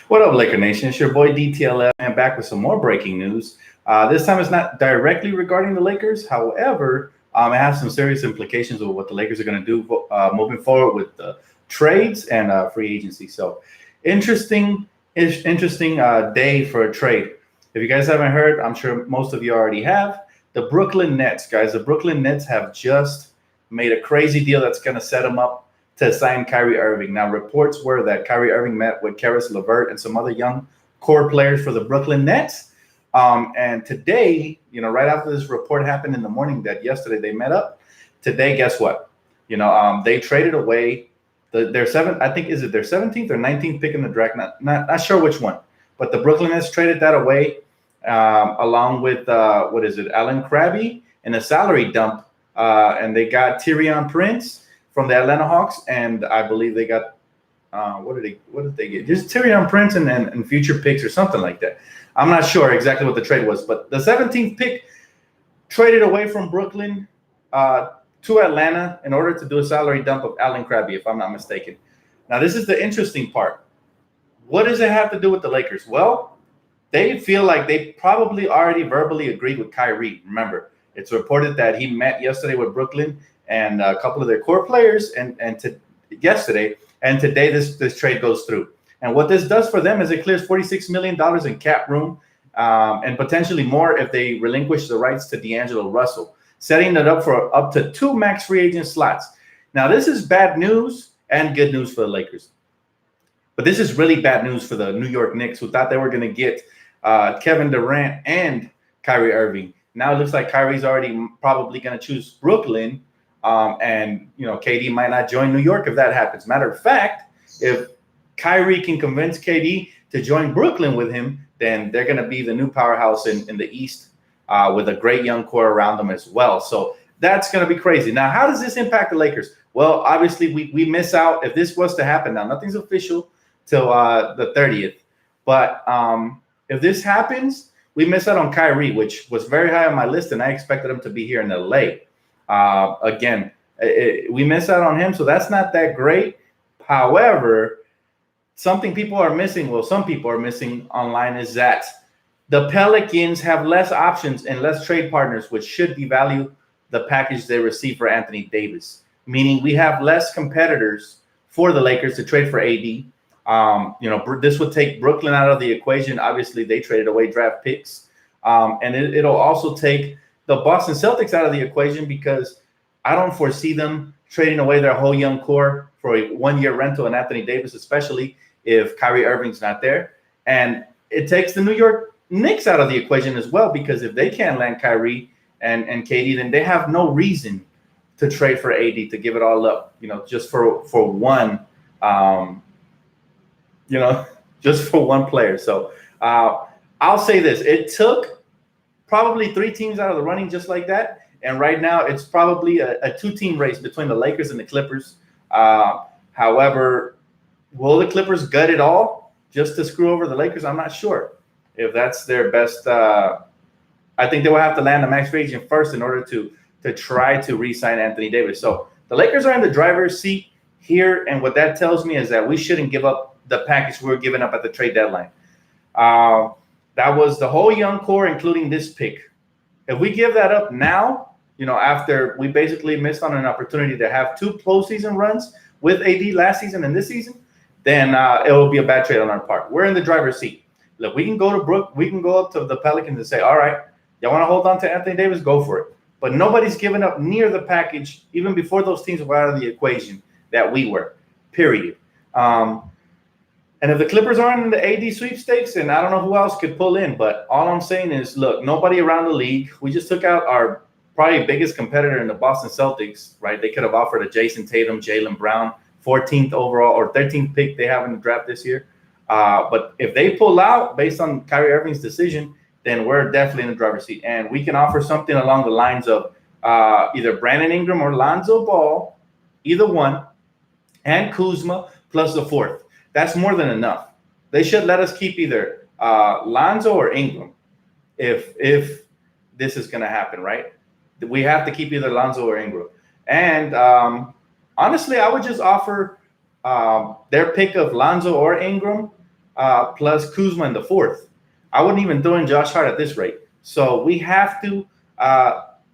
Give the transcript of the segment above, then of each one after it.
What up, Laker Nation? It's your boy DTLF, and back with some more breaking news. This time it's not directly regarding the Lakers. However, it has some serious implications of what the Lakers are going to do moving forward with the trades and free agency. So, interesting day for a trade. If you guys haven't heard, I'm sure most of you already have. The Brooklyn Nets, guys. The Brooklyn Nets have just made a crazy deal that's going to set them up to sign Kyrie Irving. Now, reports were that Kyrie Irving met with Karis LeVert and some other young core players for the Brooklyn Nets. And today, right after this report happened in the morning that yesterday they met up, today, guess what? They traded away their seventh, I think, is it their 17th or 19th pick in the draft? Not sure which one, but the Brooklyn Nets traded that away along with, Alan Krabby and a salary dump. And they got Tyrion Prince from the Atlanta Hawks, and I believe they got what did they get? Just Tyrion Prince and future picks or something like that. I'm not sure exactly what the trade was, but the 17th pick traded away from Brooklyn to Atlanta in order to do a salary dump of Alan Krabby, if I'm not mistaken. Now, this is the interesting part. What does it have to do with the Lakers? Well, they feel like they probably already verbally agreed with Kyrie. Remember, it's reported that he met yesterday with Brooklyn and a couple of their core players yesterday, and today this trade goes through. And what this does for them is it clears $46 million in cap room and potentially more if they relinquish the rights to D'Angelo Russell, setting it up for up to 2 max free agent slots. Now, this is bad news and good news for the Lakers. But this is really bad news for the New York Knicks, who thought they were going to get Kevin Durant and Kyrie Irving. Now it looks like Kyrie's already probably going to choose Brooklyn. And KD might not join New York if that happens. Matter of fact, if Kyrie can convince KD to join Brooklyn with him, then they're going to be the new powerhouse in the East with a great young core around them as well. So that's going to be crazy. Now, how does this impact the Lakers? Well, obviously, we miss out if this was to happen. Now, nothing's official till the 30th. But if this happens, we miss out on Kyrie, which was very high on my list, and I expected him to be here in LA. We miss out on him, so that's not that great. However, something people are missing, some people are missing online, is that the Pelicans have less options and less trade partners, which should devalue the package they receive for Anthony Davis, meaning we have less competitors for the Lakers to trade for AD. This would take Brooklyn out of the equation. Obviously, they traded away draft picks, and it'll also take the Boston Celtics out of the equation because I don't foresee them trading away their whole young core for a 1-year rental in Anthony Davis, especially if Kyrie Irving's not there. And it takes the New York Knicks out of the equation as well, because if they can't land Kyrie and KD, then they have no reason to trade for AD, to give it all up, just for one, just for one player. So I'll say this. It took probably 3 teams out of the running just like that. And right now it's probably a 2-team race between the Lakers and the Clippers. However, will the Clippers gut it all just to screw over the Lakers? I'm not sure if that's their best. I think they will have to land a max free agent first in order to try to re-sign Anthony Davis. So the Lakers are in the driver's seat here. And what that tells me is that we shouldn't give up the package we were giving up at the trade deadline. That was the whole young core, including this pick. If we give that up now, after we basically missed on an opportunity to have 2 postseason runs with AD last season and this season, then it will be a bad trade on our part. We're in the driver's seat. Look, we can go up to the Pelicans and say, all right, y'all want to hold on to Anthony Davis? Go for it. But nobody's given up near the package, even before those teams were out of the equation, that we were, period. And if the Clippers aren't in the AD sweepstakes, and I don't know who else could pull in, but all I'm saying is, look, nobody around the league. We just took out our probably biggest competitor in the Boston Celtics, right? They could have offered a Jason Tatum, Jaylen Brown, 14th overall or 13th pick they have in the draft this year. But if they pull out based on Kyrie Irving's decision, then we're definitely in the driver's seat. And we can offer something along the lines of either Brandon Ingram or Lonzo Ball, either one, and Kuzma plus the 4th. That's more than enough. They should let us keep either Lonzo or Ingram if this is going to happen, right? We have to keep either Lonzo or Ingram. And honestly, I would just offer their pick of Lonzo or Ingram plus Kuzma in the fourth. I wouldn't even throw in Josh Hart at this rate. So we have to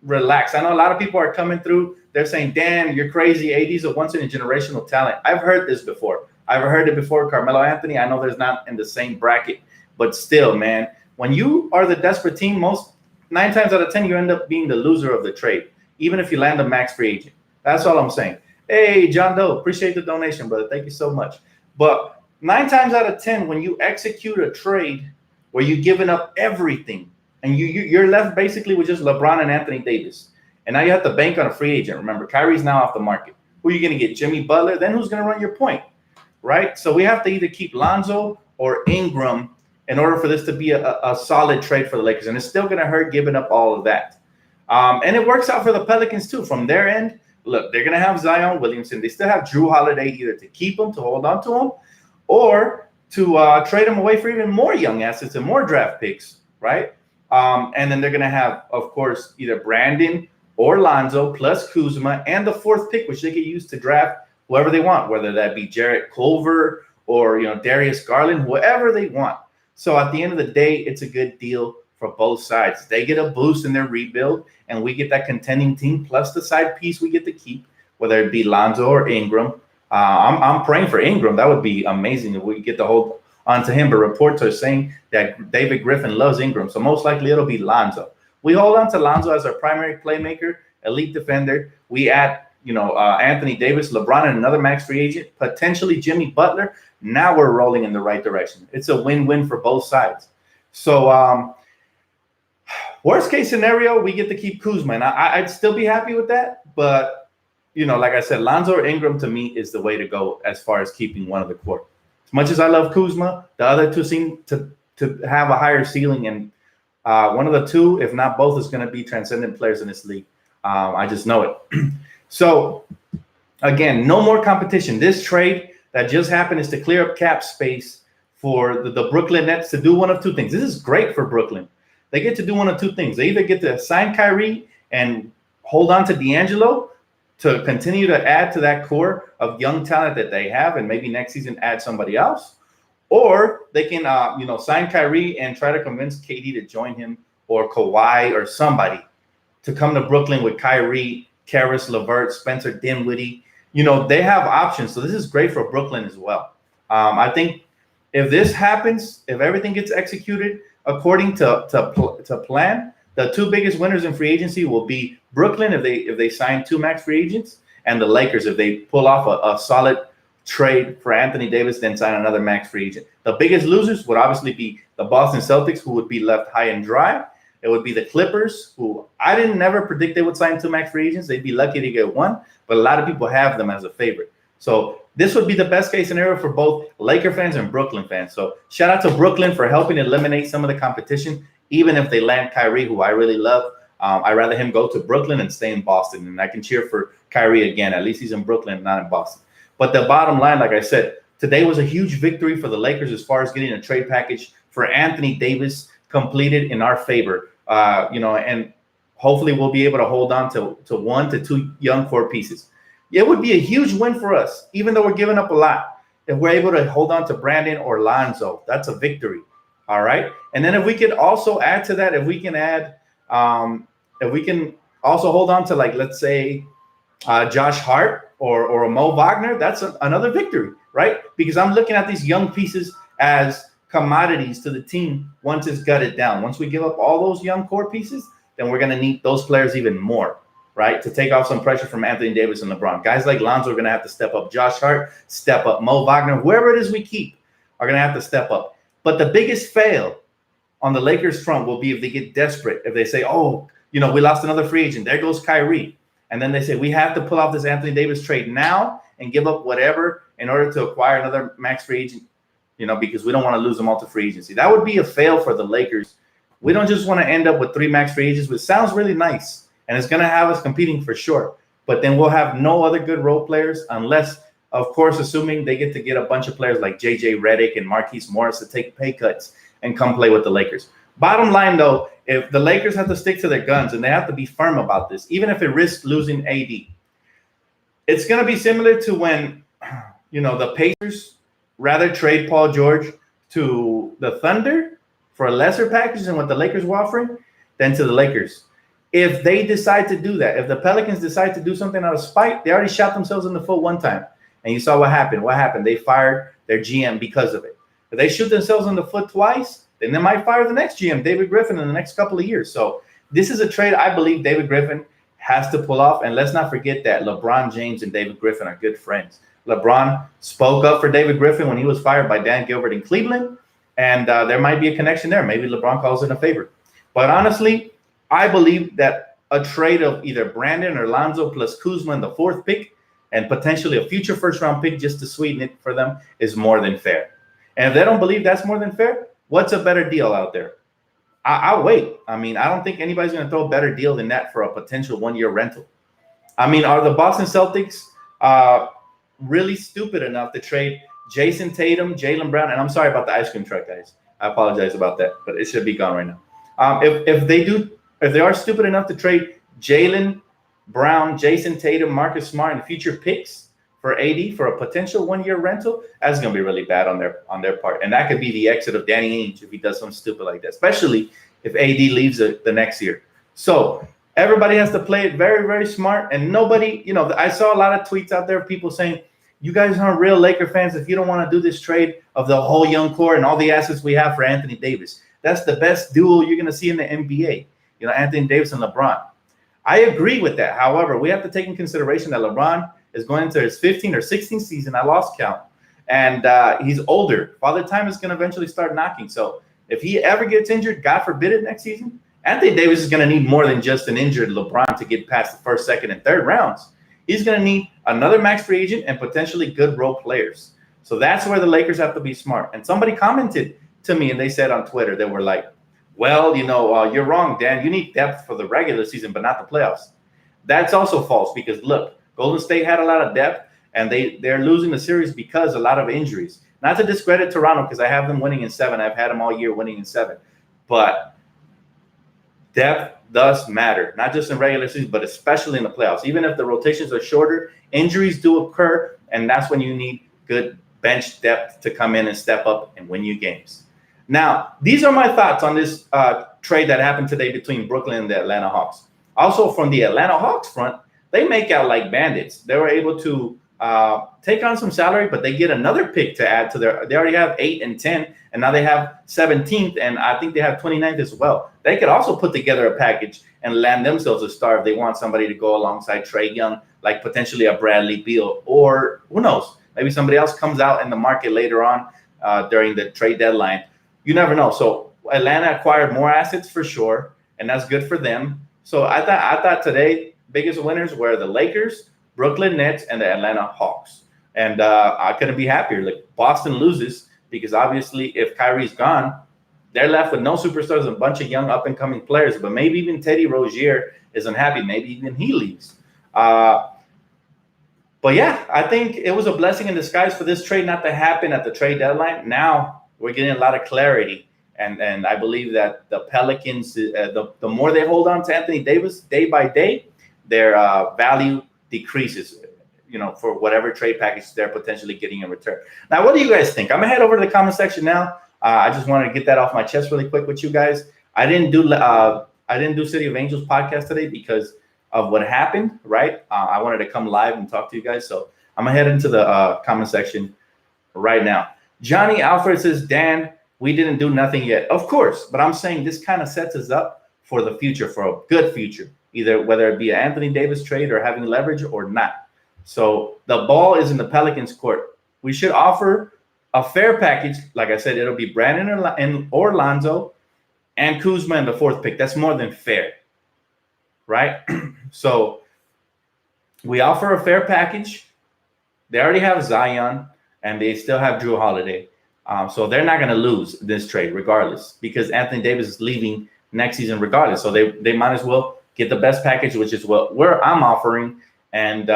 relax. I know a lot of people are coming through. They're saying, "Dan, you're crazy. AD's a once in a generational talent." I've heard this before. I've heard it before. Carmelo Anthony, I know there's not in the same bracket, but still, man, when you are the desperate team, most 9 times out of 10, you end up being the loser of the trade, even if you land a max free agent. That's all I'm saying. Hey, John Doe, appreciate the donation, brother. Thank you so much. But 9 times out of 10, when you execute a trade where you're giving up everything and you're left basically with just LeBron and Anthony Davis, and now you have to bank on a free agent. Remember, Kyrie's now off the market. Who are you going to get? Jimmy Butler? Then who's going to run your point? Right? So we have to either keep Lonzo or Ingram in order for this to be a solid trade for the Lakers. And it's still going to hurt giving up all of that. And it works out for the Pelicans too. From their end, look, they're going to have Zion Williamson. They still have Drew Holiday either to keep him, to hold on to him, or to trade him away for even more young assets and more draft picks, right? And then they're going to have, of course, either Brandon or Lonzo plus Kuzma and the fourth pick, which they can use to draft whoever they want, whether that be Jarrett Culver or Darius Garland, whoever they want. So at the end of the day, it's a good deal for both sides. They get a boost in their rebuild, and we get that contending team plus the side piece we get to keep, whether it be Lonzo or Ingram. I'm praying for Ingram. That would be amazing if we get to hold on to him. But reports are saying that David Griffin loves Ingram, so most likely it'll be Lonzo. We hold on to Lonzo as our primary playmaker, elite defender. We add Anthony Davis, LeBron, and another max free agent, potentially Jimmy Butler. Now we're rolling in the right direction. It's a win-win for both sides. So worst case scenario, we get to keep Kuzma. And I'd still be happy with that. But, like I said, Lonzo or Ingram to me is the way to go as far as keeping one of the core. As much as I love Kuzma, the other two seem to have a higher ceiling. And one of the two, if not both, is going to be transcendent players in this league. I just know it. So, again, no more competition. This trade that just happened is to clear up cap space for the Brooklyn Nets to do one of two things. This is great for Brooklyn. They get to do one of two things. They either get to sign Kyrie and hold on to D'Angelo to continue to add to that core of young talent that they have, and maybe next season add somebody else, or they can sign Kyrie and try to convince KD to join him, or Kawhi or somebody to come to Brooklyn with Kyrie, Karis LeVert, Spencer Dinwiddie. They have options. So this is great for Brooklyn as well. I think if this happens, if everything gets executed according to plan, the two biggest winners in free agency will be Brooklyn if they sign 2 max free agents, and the Lakers if they pull off a solid trade for Anthony Davis, then sign another max free agent. The biggest losers would obviously be the Boston Celtics, who would be left high and dry. It would be the Clippers, who I didn't never predict they would sign 2 max free agents. They'd be lucky to get 1, but a lot of people have them as a favorite. So this would be the best case scenario for both Laker fans and Brooklyn fans. So shout out to Brooklyn for helping eliminate some of the competition, even if they land Kyrie, who I really love. I'd rather him go to Brooklyn and stay in Boston, and I can cheer for Kyrie again. At least he's in Brooklyn, not in Boston. But the bottom line, like I said, today was a huge victory for the Lakers as far as getting a trade package for Anthony Davis completed in our favor. And hopefully we'll be able to hold on to 1 to 2 young core pieces. It would be a huge win for us, even though we're giving up a lot. If we're able to hold on to Brandon or Lonzo, that's a victory. All right. And then if we could also add to that, if we can also hold on to, like, let's say Josh Hart or a Mo Wagner, that's another victory, right? Because I'm looking at these young pieces as commodities to the team once it's gutted down. Once we give up all those young core pieces, then we're going to need those players even more, right? To take off some pressure from Anthony Davis and LeBron. Guys like Lonzo are going to have to step up. Josh Hart, step up. Mo Wagner, whoever it is we keep, are going to have to step up. But the biggest fail on the Lakers front will be if they get desperate. If they say, we lost another free agent. There goes Kyrie. And then they say, we have to pull off this Anthony Davis trade now and give up whatever in order to acquire another max free agent, because we don't want to lose them all to free agency. That would be a fail for the Lakers. We don't just want to end up with 3 max free agents, which sounds really nice, and it's going to have us competing for sure. But then we'll have no other good role players unless, of course, assuming they get to get a bunch of players like J.J. Redick and Marquise Morris to take pay cuts and come play with the Lakers. Bottom line, though, if the Lakers have to stick to their guns and they have to be firm about this, even if it risks losing AD, it's going to be similar to when, the Pacers rather trade Paul George to the Thunder for a lesser package than what the Lakers were offering than to the Lakers. If they decide to do that, if the Pelicans decide to do something out of spite, they already shot themselves in the foot one time. And you saw what happened. What happened? They fired their GM because of it. If they shoot themselves in the foot twice, then they might fire the next GM, David Griffin, in the next couple of years. So this is a trade I believe David Griffin has to pull off. And let's not forget that LeBron James and David Griffin are good friends. LeBron spoke up for David Griffin when he was fired by Dan Gilbert in Cleveland. And there might be a connection there. Maybe LeBron calls it a favor. But honestly, I believe that a trade of either Brandon or Lonzo plus Kuzma in the 4th pick and potentially a future first-round pick just to sweeten it for them is more than fair. And if they don't believe that's more than fair, what's a better deal out there? I'll wait. I mean, I don't think anybody's going to throw a better deal than that for a potential one-year rental. I mean, are the Boston Celtics really stupid enough to trade Jason Tatum, Jaylen Brown, and I'm sorry about the ice cream truck, guys. I apologize about that, but it should be gone right now. If they are stupid enough to trade Jaylen Brown, Jason Tatum, Marcus Smart, and future picks for AD for a potential one-year rental, that's going to be really bad on their part. And that could be the exit of Danny Ainge if he does something stupid like that, especially if AD leaves the next year. So everybody has to play it very, very smart. And nobody, I saw a lot of tweets out there of people saying, you guys aren't real Laker fans if you don't want to do this trade of the whole young core and all the assets we have for Anthony Davis. That's the best duo you're going to see in the NBA. Anthony Davis and LeBron. I agree with that. However, we have to take in consideration that LeBron is going into his 15th or 16th season. I lost count. And he's older. Father Time is going to eventually start knocking. So if he ever gets injured, God forbid it, next season, Anthony Davis is going to need more than just an injured LeBron to get past the 1st, 2nd, and 3rd rounds. He's going to need another max free agent and potentially good role players. So that's where the Lakers have to be smart. And somebody commented to me, and they said on Twitter, they were like, well, you're wrong, Dan. You need depth for the regular season, but not the playoffs. That's also false because, look, Golden State had a lot of depth, and they're losing the series because a lot of injuries. Not to discredit Toronto because I have them winning in 7. I've had them all year winning in 7. But depth does matter, not just in regular season, but especially in the playoffs. Even if the rotations are shorter, injuries do occur, and that's when you need good bench depth to come in and step up and win you games. Now, these are my thoughts on this trade that happened today between Brooklyn and the Atlanta Hawks. Also, from the Atlanta Hawks front, they make out like bandits. They were able to take on some salary, but they get another pick to add to their – they already have 8 and 10, and now they have 17th, and I think they have 29th as well. They could also put together a package and land themselves a star if they want somebody to go alongside Trae Young, like potentially a Bradley Beal, or who knows, maybe somebody else comes out in the market later on during the trade deadline. You never know. So Atlanta acquired more assets for sure, and that's good for them. So I thought today biggest winners were the Lakers, Brooklyn Nets, and the Atlanta Hawks. And I couldn't be happier. Like, Boston loses because obviously if Kyrie's gone, they're left with no superstars and a bunch of young up-and-coming players. But maybe even Teddy Rozier isn't happy. Maybe even he leaves. But yeah, I think it was a blessing in disguise for this trade not to happen at the trade deadline. Now we're getting a lot of clarity. And I believe that the Pelicans, the more they hold on to Anthony Davis day by day, their value decreases, for whatever trade package they're potentially getting in return. Now, what do you guys think? I'm going to head over to the comment section now. I just wanted to get that off my chest really quick with you guys. I didn't do City of Angels podcast today because of what happened, right? I wanted to come live and talk to you guys. So I'm going to head into the comment section right now. Johnny Alfred says, Dan, we didn't do nothing yet. Of course, but I'm saying this kind of sets us up for the future, for a good future, either whether it be an Anthony Davis trade or having leverage or not. So the ball is in the Pelicans' court. We should offer a fair package. Like I said, it'll be Brandon or Lonzo and Kuzma in the 4th pick. That's more than fair, right? So we offer a fair package. They already have Zion, and they still have Drew Holiday. So they're not going to lose this trade regardless because Anthony Davis is leaving next season regardless. So they might as well get the best package, which is where I'm offering, and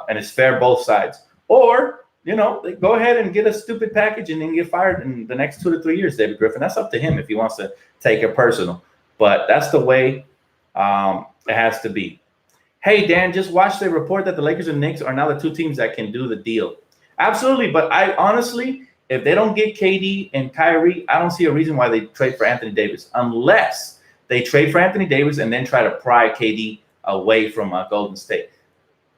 it's fair both sides. Or, they go ahead and get a stupid package and then get fired in the next 2 to 3 years, David Griffin. That's up to him if he wants to take it personal. But that's the way it has to be. Hey, Dan, just watched the report that the Lakers and Knicks are now the 2 teams that can do the deal. Absolutely. But I honestly, if they don't get KD and Kyrie, I don't see a reason why they trade for Anthony Davis, unless they trade for Anthony Davis and then try to pry KD away from Golden State.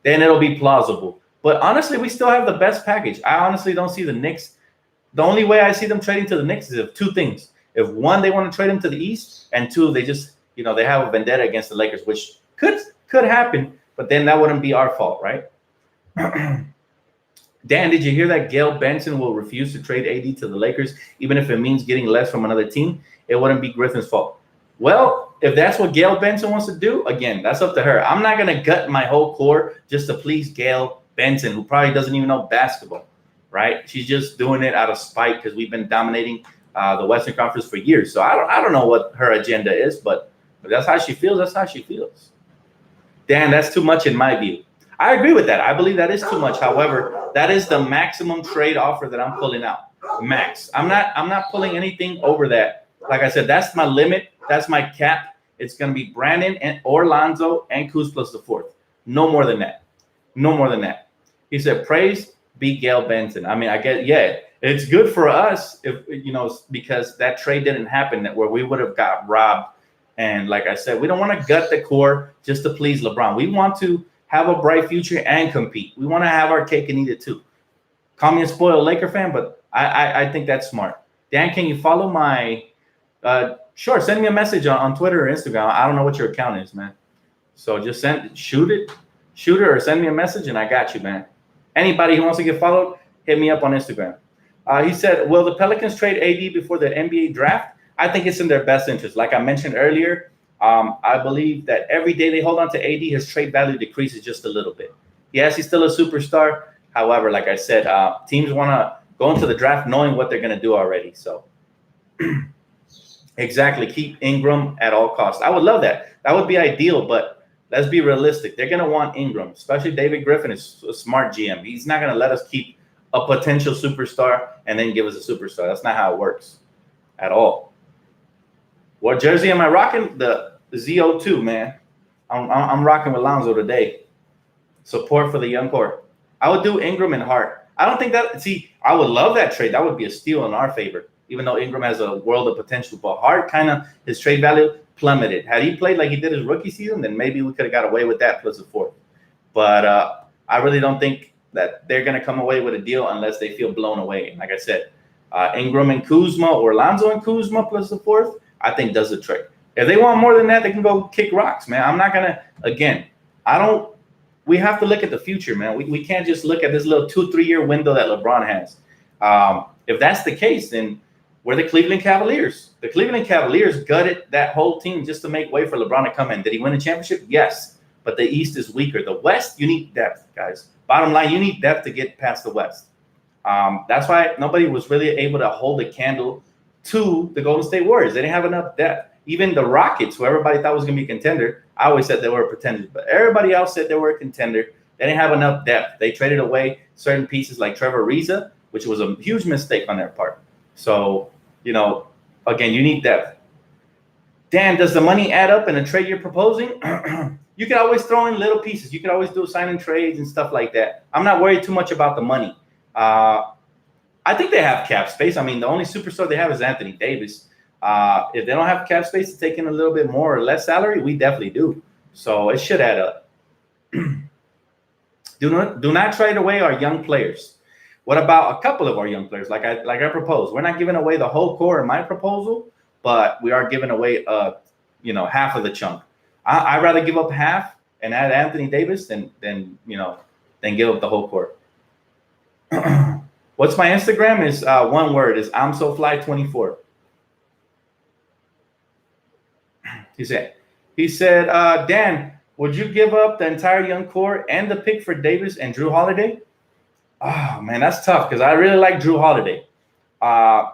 Then it'll be plausible. But honestly, we still have the best package. I honestly don't see the Knicks. The only way I see them trading to the Knicks is if two things. If one, they want to trade them to the East, and two, they just, they have a vendetta against the Lakers, which could happen, but then that wouldn't be our fault, right? Dan, did you hear that Gail Benson will refuse to trade AD to the Lakers, even if it means getting less from another team? It wouldn't be Griffin's fault. Well, if that's what Gail Benson wants to do, again, that's up to her. I'm not going to gut my whole core just to please Gail Benson, who probably doesn't even know basketball, right? She's just doing it out of spite because we've been dominating the Western Conference for years. So I don't know what her agenda is, but if that's how she feels, that's how she feels. Dan, that's too much in my view. I agree with that. I believe that is too much. However, that is the maximum trade offer that I'm pulling out. Max. I'm not pulling anything over that. Like I said, that's my limit. That's my cap. It's going to be Brandon and Lonzo and Kuz plus the fourth. No more than that. No more than that. He said, praise be Gail Benson. I mean, I get, yeah, it's good for us if, because that trade didn't happen where we would have got robbed. And like I said, we don't want to gut the core just to please LeBron. We want to have a bright future and compete. We want to have our cake and eat it too. Call me a spoiled Laker fan, but I think that's smart. Dan, can you follow my, sure, send me a message on Twitter or Instagram. I don't know what your account is, man. So just shoot it or send me a message and I got you, man. Anybody who wants to get followed, hit me up on Instagram. He said, will the Pelicans trade AD before the NBA draft? I think it's in their best interest. Like I mentioned earlier, I believe that every day they hold on to AD, his trade value decreases just a little bit. Yes, he's still a superstar. However, like I said, teams want to go into the draft knowing what they're going to do already. So exactly, keep Ingram at all costs. I would love that. That would be ideal, but let's be realistic. They're going to want Ingram, especially David Griffin is a smart GM. He's not going to let us keep a potential superstar and then give us a superstar. That's not how it works at all. What jersey am I rocking? The ZO2, man. I'm rocking with Lonzo today. Support for the young core. I would do Ingram and Hart. I don't think that – see, I would love that trade. That would be a steal in our favor, even though Ingram has a world of potential. But Hart kind of – his trade value – plummeted. Had he played like he did his rookie season, then maybe we could have got away with that plus a fourth. But I really don't think that they're going to come away with a deal unless they feel blown away. Like I said, Ingram and Kuzma or Lonzo and Kuzma plus the fourth, I think does the trick. If they want more than that, they can go kick rocks, man. I'm not going to, again, we have to look at the future, man. We can't just look at this little 2-3 year window that LeBron has. If that's the case, then we're the Cleveland Cavaliers. The Cleveland Cavaliers gutted that whole team just to make way for LeBron to come in. Did he win a championship? Yes. But the East is weaker. The West, you need depth, guys. Bottom line, you need depth to get past the West. That's why nobody was really able to hold a candle to the Golden State Warriors. They didn't have enough depth. Even the Rockets, who everybody thought was going to be a contender, I always said they were a pretender. But everybody else said they were a contender. They didn't have enough depth. They traded away certain pieces like Trevor Ariza, which was a huge mistake on their part. So, again, you need depth. Dan, does the money add up in a trade you're proposing? You can always throw in little pieces. You can always do signing trades and stuff like that. I'm not worried too much about the money. I think they have cap space. I mean, the only superstar they have is Anthony Davis. If they don't have cap space to take in a little bit more or less salary, we definitely do. So it should add up. Do not trade away our young players. What about a couple of our young players? Like I proposed, we're not giving away the whole core in my proposal, but we are giving away half of the chunk. I'd rather give up half and add Anthony Davis than give up the whole core. What's my Instagram is one word is I'm so fly 24. He said, Dan, would you give up the entire young core and the pick for Davis and Drew Holiday? Oh, man, that's tough because I really like Drew Holiday. But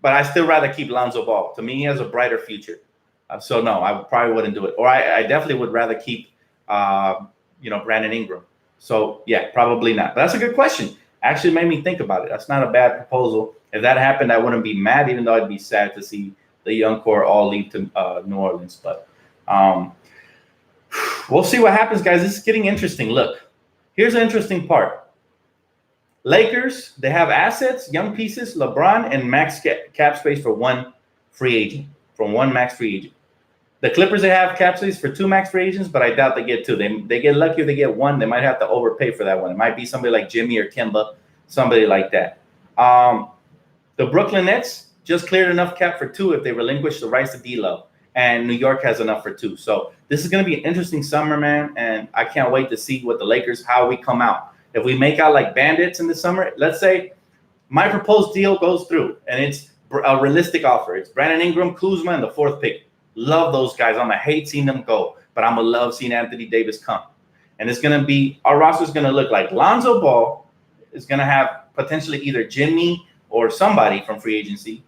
I still rather keep Lonzo Ball. To me, he has a brighter future. So, no, I probably wouldn't do it. Or I definitely would rather keep, Brandon Ingram. So, yeah, probably not. But that's a good question. Actually made me think about it. That's not a bad proposal. If that happened, I wouldn't be mad, even though I'd be sad to see the young core all leave to New Orleans. But we'll see what happens, guys. This is getting interesting. Look, here's the interesting part. Lakers, they have assets, young pieces, LeBron, and max cap space for one free agent, from one max free agent. The Clippers, they have cap space for 2 max free agents, but I doubt they get 2. They get lucky if they get 1. They might have to overpay for that one. It might be somebody like Jimmy or Kemba, somebody like that. The Brooklyn Nets just cleared enough cap for 2 if they relinquish the rights to D-Lo. And New York has enough for 2. So this is going to be an interesting summer, man. And I can't wait to see what the Lakers, how we come out. If we make out like bandits in the summer, let's say my proposed deal goes through and it's a realistic offer. It's Brandon Ingram, Kuzma, and the 4th pick. Love those guys. I'm going to hate seeing them go, but I'm going to love seeing Anthony Davis come. And it's going to be, our roster is going to look like Lonzo Ball is going to have potentially either Jimmy or somebody from free agency.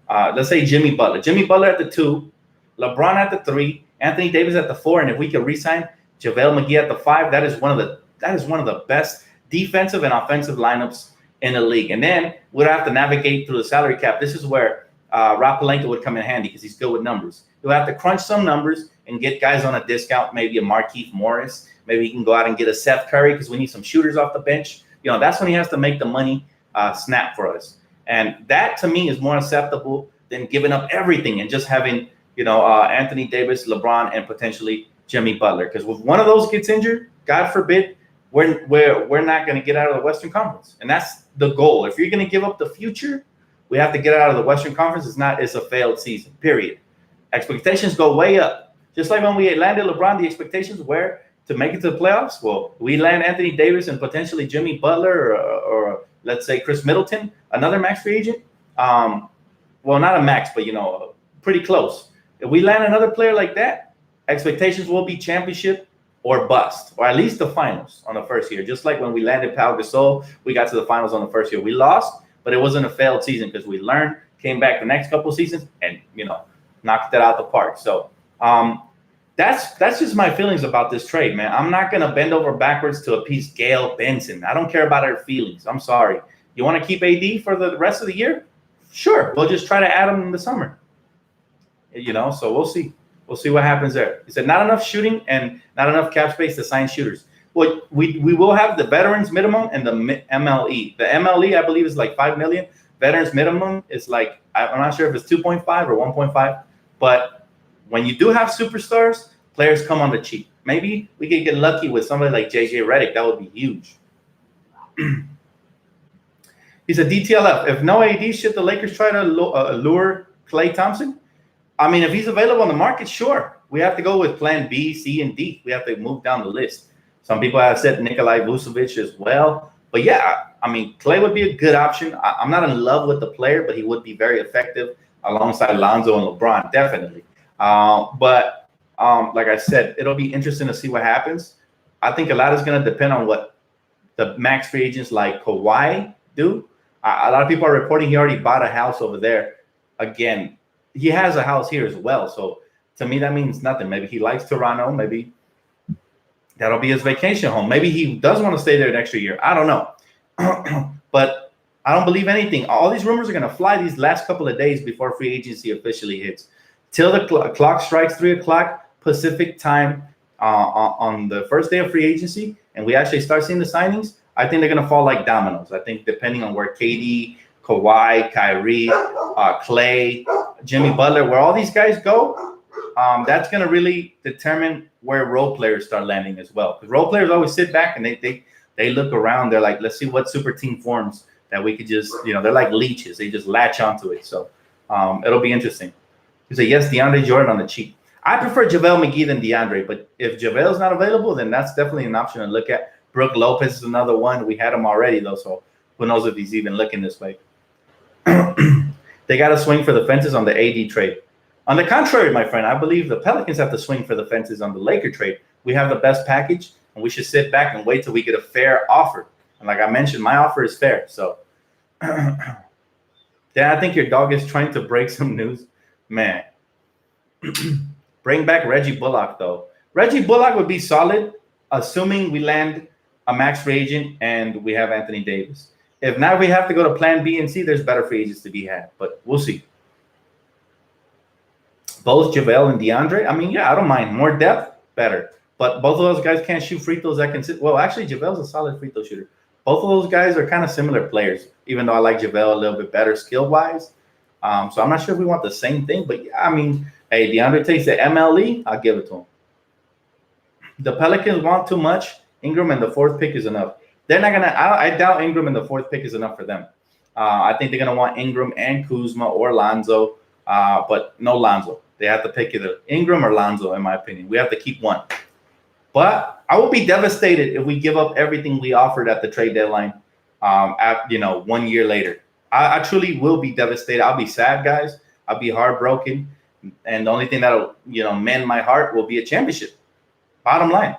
Let's say Jimmy Butler. Jimmy Butler at the 2, LeBron at the 3, Anthony Davis at the 4, and if we could re-sign JaVale McGee at the 5, that is one of the best defensive and offensive lineups in the league. And then we'd have to navigate through the salary cap. This is where Rob Pelinka would come in handy because he's good with numbers. You'll have to crunch some numbers and get guys on a discount, maybe a Markieff Morris. Maybe he can go out and get a Seth Curry because we need some shooters off the bench. That's when he has to make the money snap for us. And that, to me, is more acceptable than giving up everything and just having, Anthony Davis, LeBron, and potentially Jimmy Butler. Because if one of those gets injured, God forbid, we're not going to get out of the Western Conference. And that's the goal. If you're going to give up the future, we have to get out of the Western Conference. It's a failed season, period. Expectations go way up. Just like when we landed LeBron, the expectations were to make it to the playoffs. Well, we land Anthony Davis and potentially Jimmy Butler or let's say Chris Middleton, another max free agent. Well, not a max, but, pretty close. If we land another player like that, expectations will be championship or bust, or at least the finals on the first year. Just like when we landed Pau Gasol, we got to the finals on the first year. We lost, but it wasn't a failed season because we learned, came back the next couple of seasons, and knocked it out the park. So that's just my feelings about this trade, man. I'm not gonna bend over backwards to appease Gail Benson. I don't care about her feelings. I'm sorry. You want to keep AD for the rest of the year? Sure. We'll just try to add him in the summer. So we'll see. We'll see what happens there. He said not enough shooting and not enough cap space to sign shooters. Well, we will have the veterans minimum and the MLE. The MLE, I believe, is like $5 million. Veterans minimum is like, I'm not sure if it's 2.5 or 1.5. But when you do have superstars, players come on the cheap. Maybe we could get lucky with somebody like JJ Redick. That would be huge. He's a DTLF. If no AD, should the Lakers try to lure Klay Thompson? I mean, if he's available on the market, sure. We have to go with plan B, C, and D. We have to move down the list. Some people have said Nikolai Vucevic as well. But yeah, I mean, Klay would be a good option. I'm not in love with the player, but he would be very effective alongside Lonzo and LeBron, definitely. But like I said, it'll be interesting to see what happens. I think a lot is going to depend on what the max free agents like Kawhi do. A lot of people are reporting he already bought a house over there. Again, he has a house here as well. So to me, that means nothing. Maybe he likes Toronto. Maybe that'll be his vacation home. Maybe he does want to stay there an extra year. I don't know. But I don't believe anything. All these rumors are going to fly these last couple of days before free agency officially hits. Till the clock strikes 3 o'clock Pacific time on the first day of free agency, and we actually start seeing the signings, I think they're going to fall like dominoes. I think depending on where KD, Kawhi, Kyrie, Klay, Jimmy Butler, where all these guys go, that's going to really determine where role players start landing as well. Because role players always sit back and they look around. They're like, let's see what super team forms that we could just, they're like leeches. They just latch onto it. So it'll be interesting. You say, yes, DeAndre Jordan on the cheap. I prefer JaVale McGee than DeAndre, but if JaVale's not available, then that's definitely an option to look at. Brook Lopez is another one. We had him already, though, so who knows if he's even looking this way. They got to swing for the fences on the AD trade. On the contrary, my friend, I believe the Pelicans have to swing for the fences on the Laker trade. We have the best package, and we should sit back and wait till we get a fair offer. And like I mentioned, my offer is fair. So, Dan, I think your dog is trying to break some news. Man, bring back Reggie Bullock, though. Reggie Bullock would be solid, assuming we land a max free agent and we have Anthony Davis. If not, we have to go to plan B and C. There's better free agents to be had, but we'll see. Both JaVale and DeAndre, I mean, yeah, I don't mind. More depth, better. But both of those guys can't shoot free throws that can sit. Well, actually, JaVale's a solid free throw shooter. Both of those guys are kind of similar players, even though I like JaVale a little bit better skill-wise. So I'm not sure if we want the same thing, but I mean, hey, DeAndre takes the MLE, I'll give it to him. The Pelicans want too much. Ingram and the fourth pick is enough. They're not gonna. I doubt Ingram and the fourth pick is enough for them. I think they're gonna want Ingram and Kuzma or Lonzo, but no Lonzo. They have to pick either Ingram or Lonzo, in my opinion. We have to keep one. But I will be devastated if we give up everything we offered at the trade deadline. 1 year later, I truly will be devastated. I'll be sad, guys. I'll be heartbroken, and the only thing that'll mend my heart will be a championship. Bottom line.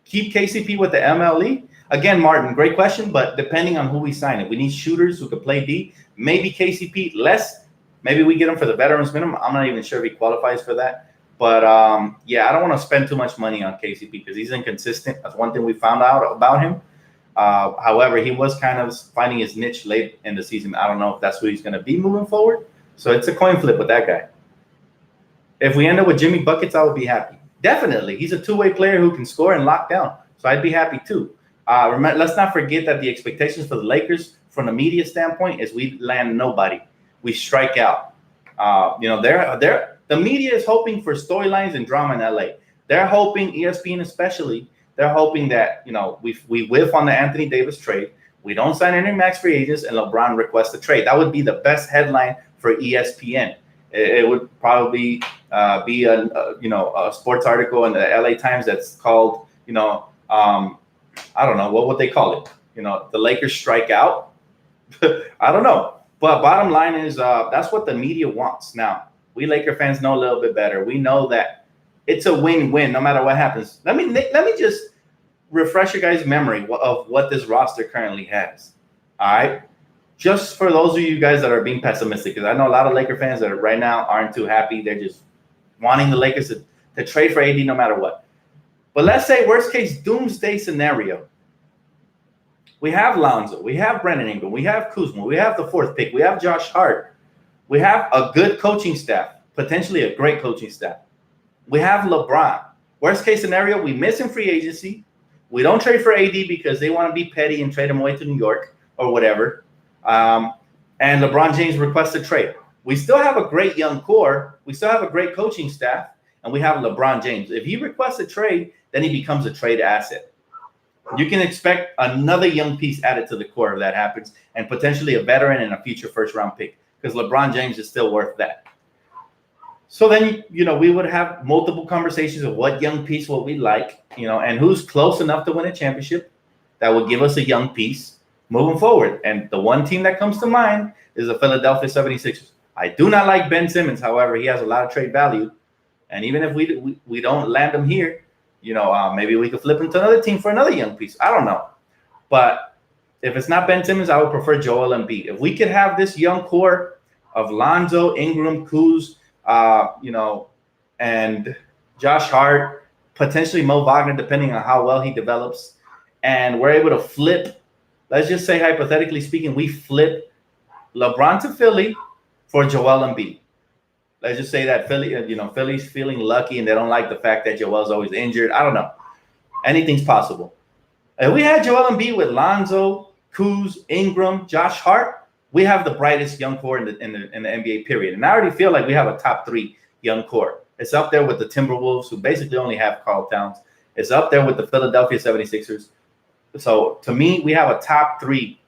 Keep KCP with the MLE. Again, Martin, great question, but depending on who we sign, if we need shooters who could play D, maybe KCP less. Maybe we get him for the veterans minimum. I'm not even sure if he qualifies for that. But, yeah, I don't want to spend too much money on KCP because he's inconsistent. That's one thing we found out about him. However, he was kind of finding his niche late in the season. I don't know if that's who he's going to be moving forward. So it's a coin flip with that guy. If we end up with Jimmy Buckets, I would be happy. Definitely. He's a two-way player who can score and lock down. So I'd be happy too. Let's not forget that the expectations for the Lakers from the media standpoint is we land nobody. We strike out. The media is hoping for storylines and drama in LA. They're hoping, ESPN especially, they're hoping that, we whiff on the Anthony Davis trade. We don't sign any max free agents and LeBron requests a trade. That would be the best headline for ESPN. It would probably be a sports article in the LA Times that's called, I don't know, what would they call it? The Lakers strike out. I don't know. But bottom line is that's what the media wants. Now, we Laker fans know a little bit better. We know that it's a win-win no matter what happens. Let me just refresh your guys' memory of what this roster currently has. All right? Just for those of you guys that are being pessimistic, because I know a lot of Laker fans that right now aren't too happy. They're just wanting the Lakers to trade for AD no matter what. But let's say worst case doomsday scenario. We have Lonzo. We have Brandon Ingram. We have Kuzma. We have the fourth pick. We have Josh Hart. We have a good coaching staff, potentially a great coaching staff. We have LeBron. Worst case scenario, we miss in free agency. We don't trade for AD because they want to be petty and trade him away to New York or whatever. And LeBron James requests a trade. We still have a great young core. We still have a great coaching staff. And we have LeBron James. If he requests a trade, then he becomes a trade asset. You can expect another young piece added to the core if that happens, and potentially a veteran and a future first-round pick, because LeBron James is still worth that. So then, we would have multiple conversations of what young piece would we like, and who's close enough to win a championship that would give us a young piece moving forward. And the one team that comes to mind is the Philadelphia 76ers. I do not like Ben Simmons. However, he has a lot of trade value. And even if we don't land him here, maybe we could flip him to another team for another young piece. I don't know. But if it's not Ben Simmons, I would prefer Joel Embiid. If we could have this young core of Lonzo, Ingram, Kuz, and Josh Hart, potentially Mo Wagner, depending on how well he develops, and we're able to flip, let's just say hypothetically speaking, we flip LeBron to Philly for Joel Embiid. Let's just say that Philly's feeling lucky and they don't like the fact that Joel's always injured. I don't know. Anything's possible. If we had Joel Embiid with Lonzo, Kuz, Ingram, Josh Hart, we have the brightest young core in the NBA period. And I already feel like we have a top 3 young core. It's up there with the Timberwolves, who basically only have Karl Towns. It's up there with the Philadelphia 76ers. So to me, we have a top 3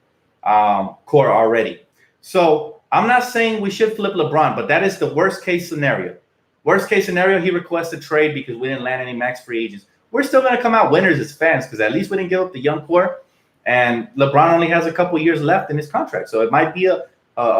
core already. So I'm not saying we should flip LeBron, but that is the worst case scenario. Worst case scenario, he requests a trade because we didn't land any max free agents. We're still going to come out winners as fans because at least we didn't give up the young core. And LeBron only has a couple years left in his contract. So it might be a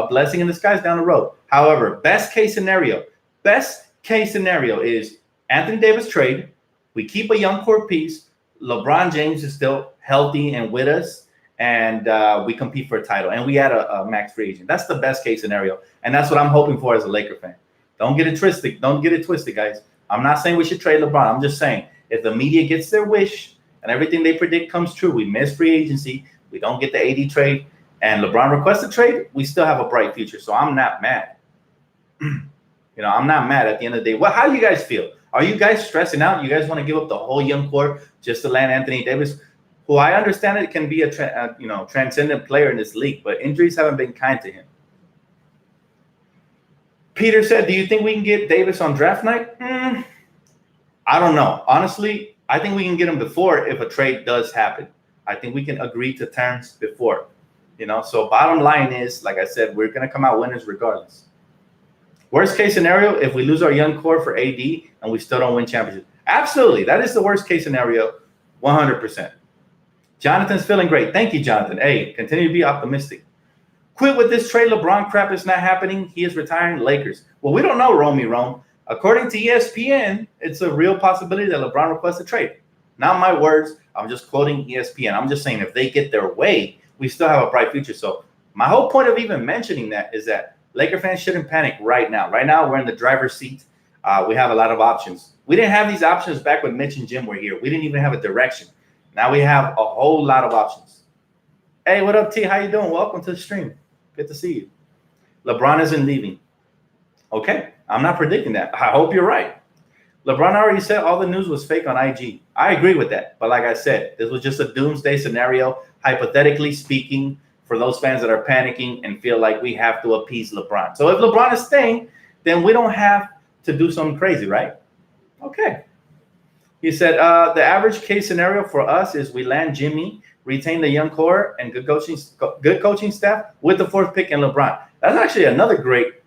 blessing in disguise down the road. However, best case scenario is Anthony Davis trade. We keep a young core piece. LeBron James is still healthy and with us. And we compete for a title. And we add a max free agent. That's the best case scenario. And that's what I'm hoping for as a Laker fan. Don't get it twisted. Don't get it twisted, guys. I'm not saying we should trade LeBron. I'm just saying if the media gets their wish and everything they predict comes true, we miss free agency, we don't get the AD trade, and LeBron requests a trade, we still have a bright future. So I'm not mad. I'm not mad at the end of the day. How do you guys feel? Are you guys stressing out? You guys want to give up the whole young core just to land Anthony Davis? who I understand it can be a transcendent player in this league, but injuries haven't been kind to him. Peter said, do you think we can get Davis on draft night? I don't know. Honestly, I think we can get him before if a trade does happen. I think we can agree to terms before. So bottom line is, like I said, we're going to come out winners regardless. Worst case scenario, if we lose our young core for AD and we still don't win championship. Absolutely. That is the worst case scenario, 100%. Jonathan's feeling great. Thank you, Jonathan. Hey, continue to be optimistic. Quit with this trade. LeBron crap is not happening. He is retiring Lakers. Well, we don't know, Rome. According to ESPN, it's a real possibility that LeBron requests a trade. Not my words. I'm just quoting ESPN. I'm just saying if they get their way, we still have a bright future. So my whole point of even mentioning that is that Laker fans shouldn't panic right now. Right now, we're in the driver's seat. We have a lot of options. We didn't have these options back when Mitch and Jim were here. We didn't even have a direction. Now we have a whole lot of options. Hey, what up, T? How you doing? Welcome to the stream. Good to see you. LeBron isn't leaving. Okay, I'm not predicting that. I hope you're right. LeBron already said all the news was fake on IG. I agree with that. But like I said, this was just a doomsday scenario, hypothetically speaking, for those fans that are panicking and feel like we have to appease LeBron. So if LeBron is staying, then we don't have to do something crazy, right? Okay. He said the average case scenario for us is we land Jimmy, retain the young core and good coaching staff with the fourth pick and LeBron. That's actually another great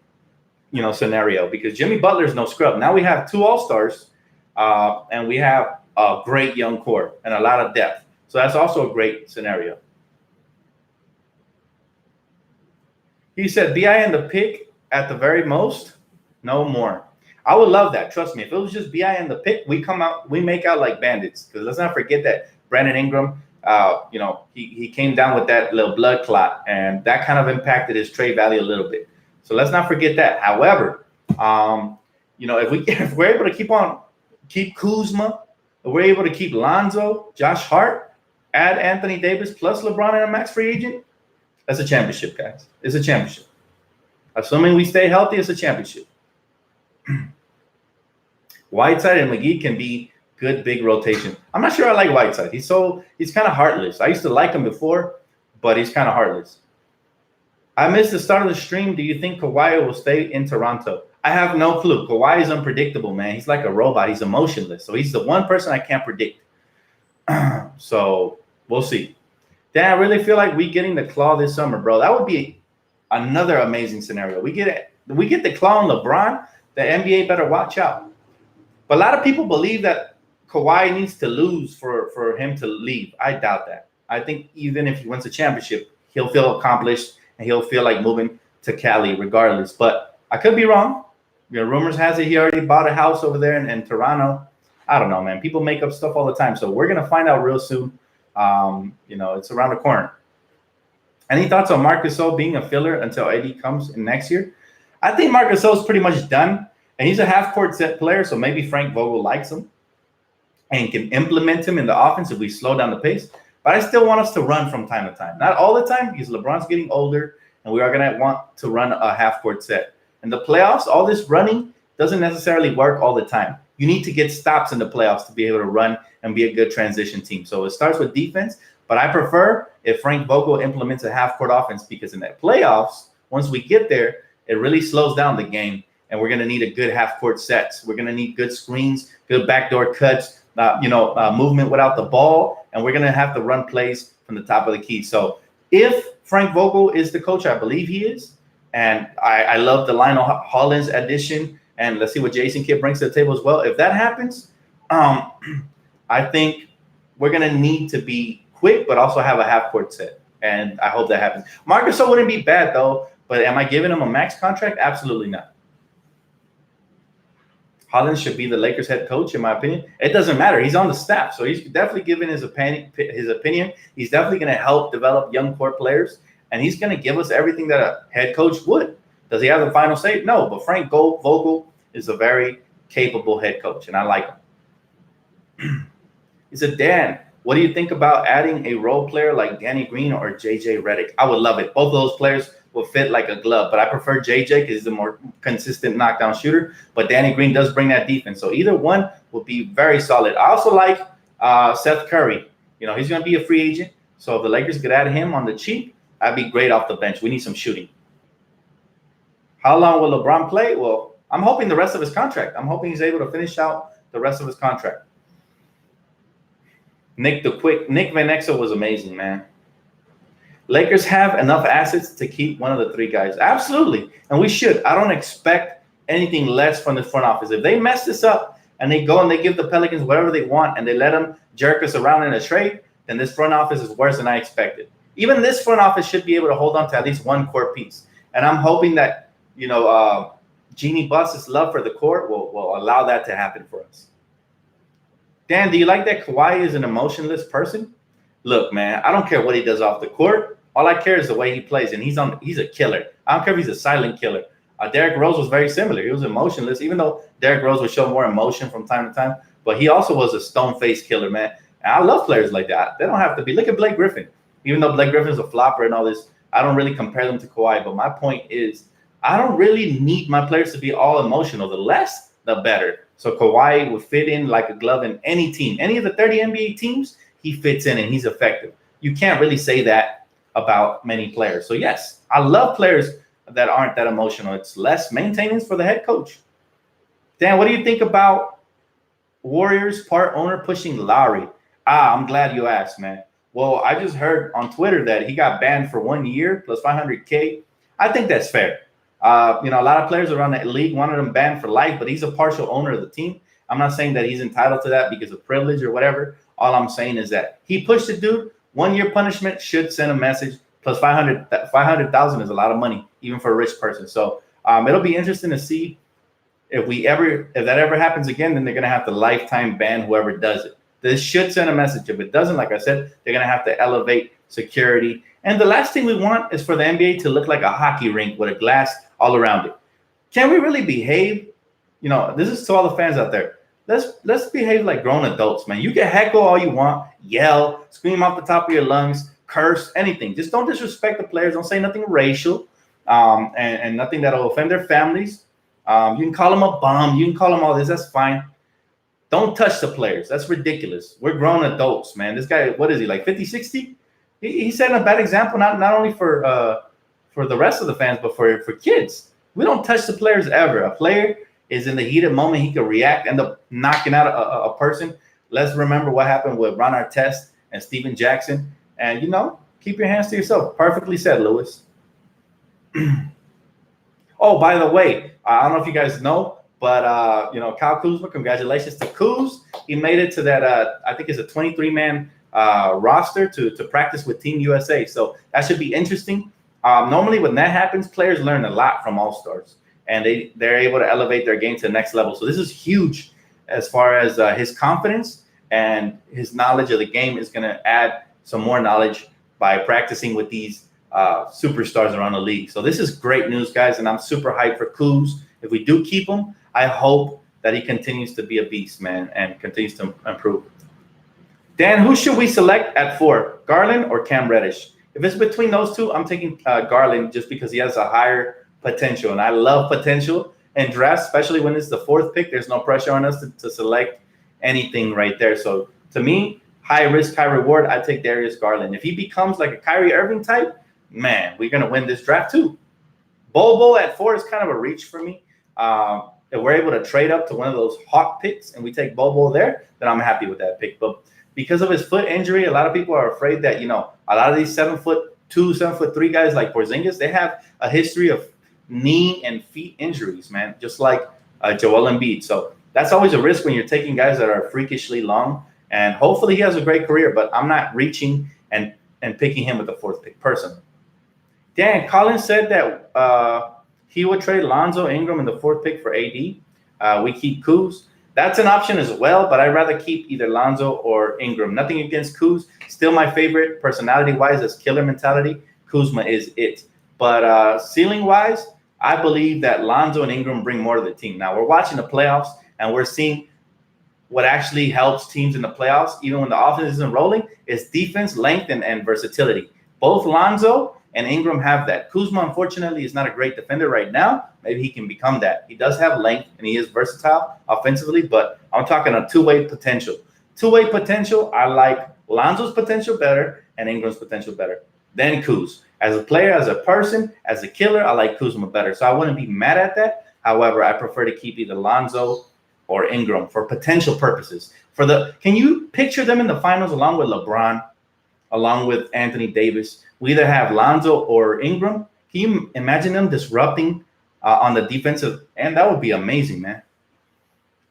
scenario because Jimmy Butler is no scrub. Now we have 2 All-Stars and we have a great young core and a lot of depth. So that's also a great scenario. He said, BI and the pick at the very most, no more. I would love that. Trust me. If it was just BI and the pick, we make out like bandits. Because let's not forget that Brandon Ingram, he came down with that little blood clot, and that kind of impacted his trade value a little bit. So let's not forget that. However, if we're able to keep Kuzma, if we're able to keep Lonzo, Josh Hart, add Anthony Davis plus LeBron and a max free agent, that's a championship, guys. It's a championship. Assuming we stay healthy, it's a championship. Whiteside and McGee can be good big rotation. I'm not sure I like Whiteside. He's kind of heartless. I used to like him before, but he's kind of heartless. I missed the start of the stream. Do you think Kawhi will stay in Toronto? I have no clue. Kawhi is unpredictable, man. He's like a robot. He's emotionless. So he's the one person I can't predict. So we'll see. Dan, I really feel like we getting the claw this summer, bro. That would be another amazing scenario. We get the claw on LeBron. The NBA better watch out. But a lot of people believe that Kawhi needs to lose for him to leave. I doubt that. I think even if he wins a championship, he'll feel accomplished and he'll feel like moving to Cali regardless. But I could be wrong. Rumors has it he already bought a house over there in Toronto. I don't know, man. People make up stuff all the time. So we're going to find out real soon. It's around the corner. Any thoughts on Marc Gasol being a filler until AD comes in next year? I think Marc Gasol is pretty much done. And he's a half-court set player, so maybe Frank Vogel likes him and can implement him in the offense if we slow down the pace. But I still want us to run from time to time. Not all the time because LeBron's getting older, and we are going to want to run a half-court set. In the playoffs, all this running doesn't necessarily work all the time. You need to get stops in the playoffs to be able to run and be a good transition team. So it starts with defense, but I prefer if Frank Vogel implements a half-court offense because in the playoffs, once we get there, it really slows down the game. And we're going to need a good half-court sets. We're going to need good screens, good backdoor cuts, movement without the ball. And we're going to have to run plays from the top of the key. So if Frank Vogel is the coach, I believe he is. And I love the Lionel Hollins addition. And let's see what Jason Kidd brings to the table as well. If that happens, I think we're going to need to be quick, but also have a half-court set. And I hope that happens. Marc Gasol wouldn't be bad, though. But am I giving him a max contract? Absolutely not. Hollins should be the Lakers head coach, in my opinion. It doesn't matter. He's on the staff, so he's definitely giving his opinion. He's definitely going to help develop young core players, and he's going to give us everything that a head coach would. Does he have the final say? No, but Frank Vogel is a very capable head coach, and I like him. He said, Dan, what do you think about adding a role player like Danny Green or JJ Redick? I would love it. Both of those players will fit like a glove, but I prefer JJ because he's a more consistent knockdown shooter, but Danny Green does bring that defense. So either one will be very solid. I also like Seth Curry. He's going to be a free agent. So if the Lakers could add him on the cheap, that'd be great off the bench. We need some shooting. How long will LeBron play? Well, I'm hoping the rest of his contract. I'm hoping he's able to finish out the rest of his contract. Nick Van Exel was amazing, man. Lakers have enough assets to keep one of the three guys. Absolutely. And we should. I don't expect anything less from the front office. If they mess this up and they go and they give the Pelicans whatever they want and they let them jerk us around in a trade, then this front office is worse than I expected. Even this front office should be able to hold on to at least one core piece. And I'm hoping that, Jeanie Buss's love for the court will allow that to happen for us. Dan, do you like that Kawhi is an emotionless person? Look, man, I don't care what he does off the court. All I care is the way he plays, and he's a killer. I don't care if he's a silent killer. Derrick Rose was very similar. He was emotionless, even though Derrick Rose would show more emotion from time to time. But he also was a stone-faced killer, man. And I love players like that. They don't have to be. Look at Blake Griffin. Even though Blake Griffin's a flopper and all this, I don't really compare them to Kawhi. But my point is, I don't really need my players to be all emotional. The less, the better. So Kawhi would fit in like a glove in any team. Any of the 30 NBA teams, he fits in and he's effective. You can't really say that about many players. So, yes, I love players that aren't that emotional. It's less maintenance for the head coach. Dan, what do you think about Warriors part owner pushing Lowry? I'm glad you asked, man. Well, I just heard on Twitter that he got banned for 1 year plus $500K. I think that's fair. A lot of players around the league wanted him banned for life, but he's a partial owner of the team. I'm not saying that he's entitled to that because of privilege or whatever. All I'm saying is that he pushed the dude. 1 year punishment should send a message. Plus 500,000 is a lot of money, even for a rich person. So it'll be interesting to see if that ever happens again. Then they're gonna have to lifetime ban whoever does it. This should send a message. If it doesn't, like I said, they're gonna have to elevate security. And the last thing we want is for the NBA to look like a hockey rink with a glass all around it. Can we really behave? This is to all the fans out there. Let's behave like grown adults, man. You can heckle all you want, yell, scream off the top of your lungs, curse, anything. Just don't disrespect the players. Don't say nothing racial and nothing that will offend their families. You can call them a bum. You can call them all this. That's fine. Don't touch the players. That's ridiculous. We're grown adults, man. This guy, what is he, like 50, 60? He's setting a bad example, not only for the rest of the fans, but for kids. We don't touch the players ever. A player is in the heat of the moment. He could react, end up knocking out a person. Let's remember what happened with Ron Artest and Steven Jackson. And, keep your hands to yourself. Perfectly said, Lewis. Oh, by the way, I don't know if you guys know, but, Kyle Kuzma, congratulations to Kuz. He made it to that, I think it's a 23-man roster to practice with Team USA. So that should be interesting. Normally when that happens, players learn a lot from All-Stars. And they're able to elevate their game to the next level. So this is huge as far as his confidence and his knowledge of the game is going to add some more knowledge by practicing with these superstars around the league. So this is great news, guys, and I'm super hyped for Kuz. If we do keep him, I hope that he continues to be a beast, man, and continues to improve. Dan, who should we select at 4, Garland or Cam Reddish? If it's between those two, I'm taking Garland just because he has a higher potential, and I love potential in drafts, especially when it's the 4th pick. There's no pressure on us to select anything right there. So to me, high risk, high reward, I take Darius Garland. If he becomes like a Kyrie Irving type, man, we're going to win this draft too. Bobo at 4 is kind of a reach for me. If we're able to trade up to one of those hawk picks and we take Bobo there, then I'm happy with that pick. But because of his foot injury, a lot of people are afraid that, a lot of these 7'2", 7'3" guys like Porzingis, they have a history of knee and feet injuries, man, just like Joel Embiid. So that's always a risk when you're taking guys that are freakishly long. And hopefully he has a great career, but I'm not reaching and picking him with the 4th pick personally. Dan, Colin said that he would trade Lonzo Ingram in the 4th pick for AD. We keep Kuz. That's an option as well, but I'd rather keep either Lonzo or Ingram. Nothing against Kuz. Still my favorite personality-wise, as killer mentality. Kuzma is it. But ceiling-wise, I believe that Lonzo and Ingram bring more to the team. Now, we're watching the playoffs, and we're seeing what actually helps teams in the playoffs, even when the offense isn't rolling, is defense, length, and versatility. Both Lonzo and Ingram have that. Kuzma, unfortunately, is not a great defender right now. Maybe he can become that. He does have length, and he is versatile offensively, but I'm talking a two-way potential. Two-way potential, I like Lonzo's potential better and Ingram's potential better. Then Kuz. As a player, as a person, as a killer, I like Kuzma better. So I wouldn't be mad at that. However, I prefer to keep either Lonzo or Ingram for potential purposes. Can you picture them in the finals along with LeBron, along with Anthony Davis? We either have Lonzo or Ingram. Can you imagine them disrupting on the defensive end? That would be amazing, man.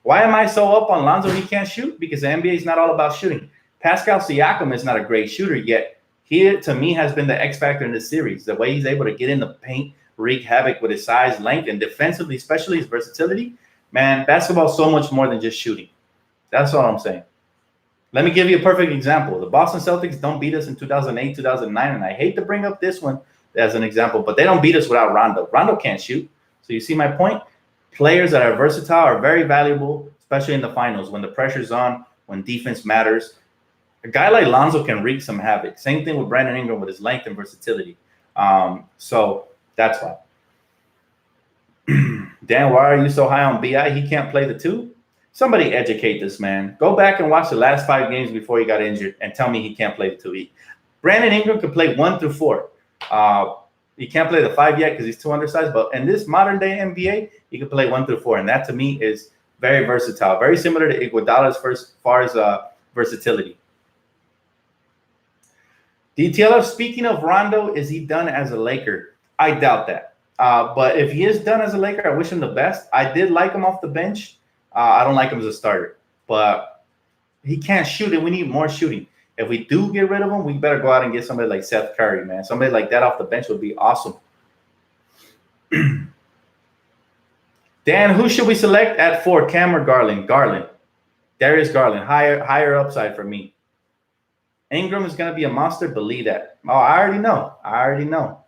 Why am I so up on Lonzo? He can't shoot because the NBA is not all about shooting. Pascal Siakam is not a great shooter yet. He, to me, has been the X factor in this series. The way he's able to get in the paint, wreak havoc with his size, length, and defensively, especially his versatility. Man, basketball is so much more than just shooting. That's all I'm saying. Let me give you a perfect example. The Boston Celtics don't beat us in 2008, 2009, and I hate to bring up this one as an example, but they don't beat us without Rondo. Rondo can't shoot. So you see my point? Players that are versatile are very valuable, especially in the finals when the pressure's on, when defense matters. A guy like Lonzo can wreak some havoc. Same thing with Brandon Ingram with his length and versatility. So that's why. Dan, why are you so high on BI? He can't play the 2? Somebody educate this man. Go back and watch the last 5 games before he got injured and tell me he can't play the 2. Brandon Ingram can play 1 through 4. He can't play the 5 yet because he's too undersized. But in this modern day NBA, he can play 1 through 4. And that to me is very versatile. Very similar to Iguodala's as far as versatility. DTLF, speaking of Rondo, is he done as a Laker? I doubt that. But if he is done as a Laker, I wish him the best. I did like him off the bench. I don't like him as a starter. But he can't shoot, and we need more shooting. If we do get rid of him, we better go out and get somebody like Seth Curry, man. Somebody like that off the bench would be awesome. Dan, who should we select at 4, Cam or Garland? Garland. Darius Garland. Higher upside for me. Ingram is going to be a monster. Believe that. Oh, I already know.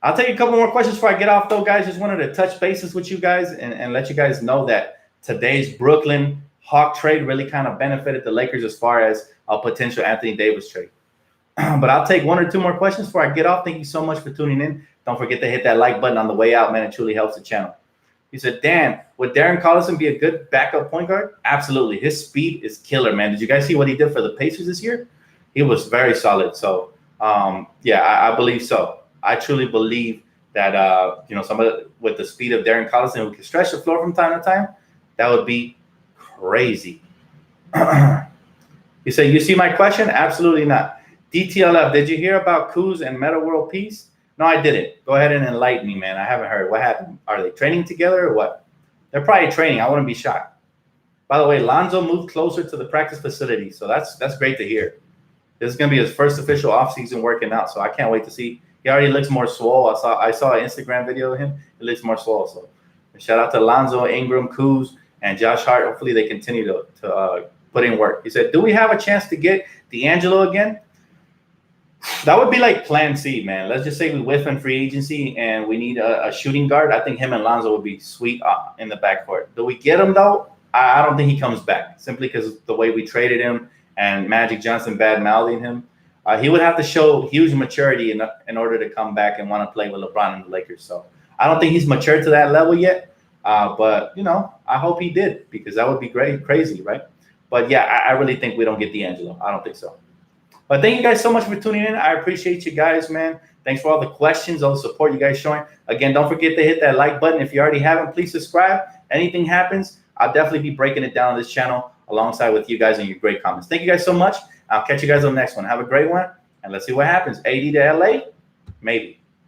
I'll take a couple more questions before I get off, though, guys. Just wanted to touch bases with you guys and let you guys know that today's Brooklyn Hawk trade really kind of benefited the Lakers as far as a potential Anthony Davis trade. But I'll take 1 or 2 more questions before I get off. Thank you so much for tuning in. Don't forget to hit that like button on the way out, man. It truly helps the channel. He said, Dan, would Darren Collison be a good backup point guard? Absolutely. His speed is killer, man. Did you guys see what he did for the Pacers this year? He was very solid. So, I believe so. I truly believe that, somebody with the speed of Darren Collison who can stretch the floor from time to time, that would be crazy. He said, you see my question? Absolutely not. DTLF, did you hear about Kuz and Meta World Peace? No, I didn't. Go ahead and enlighten me, man. I haven't heard. What happened? Are they training together or what? They're probably training. I wouldn't be shocked. By the way, Lonzo moved closer to the practice facility, so that's great to hear. This is going to be his first official offseason working out, so I can't wait to see. He already looks more swole. I saw an Instagram video of him. He looks more swole. So shout out to Lonzo, Ingram, Kuz, and Josh Hart. Hopefully they continue to put in work. He said, do we have a chance to get D'Angelo again? That would be like plan C, man. Let's just say we whiff in free agency and we need a shooting guard. I think him and Lonzo would be sweet in the backcourt. Do we get him, though? I don't think he comes back simply because the way we traded him and Magic Johnson bad-mouthing him. He would have to show huge maturity in order to come back and want to play with LeBron and the Lakers. So I don't think he's matured to that level yet. But, I hope he did because that would be great, crazy, right? But, yeah, I really think we don't get D'Angelo. I don't think so. But thank you guys so much for tuning in. I appreciate you guys, man. Thanks for all the questions, all the support you guys showing. Again, don't forget to hit that like button. If you already haven't, please subscribe. Anything happens, I'll definitely be breaking it down on this channel alongside with you guys and your great comments. Thank you guys so much. I'll catch you guys on the next one. Have a great one, and let's see what happens. AD to LA? Maybe.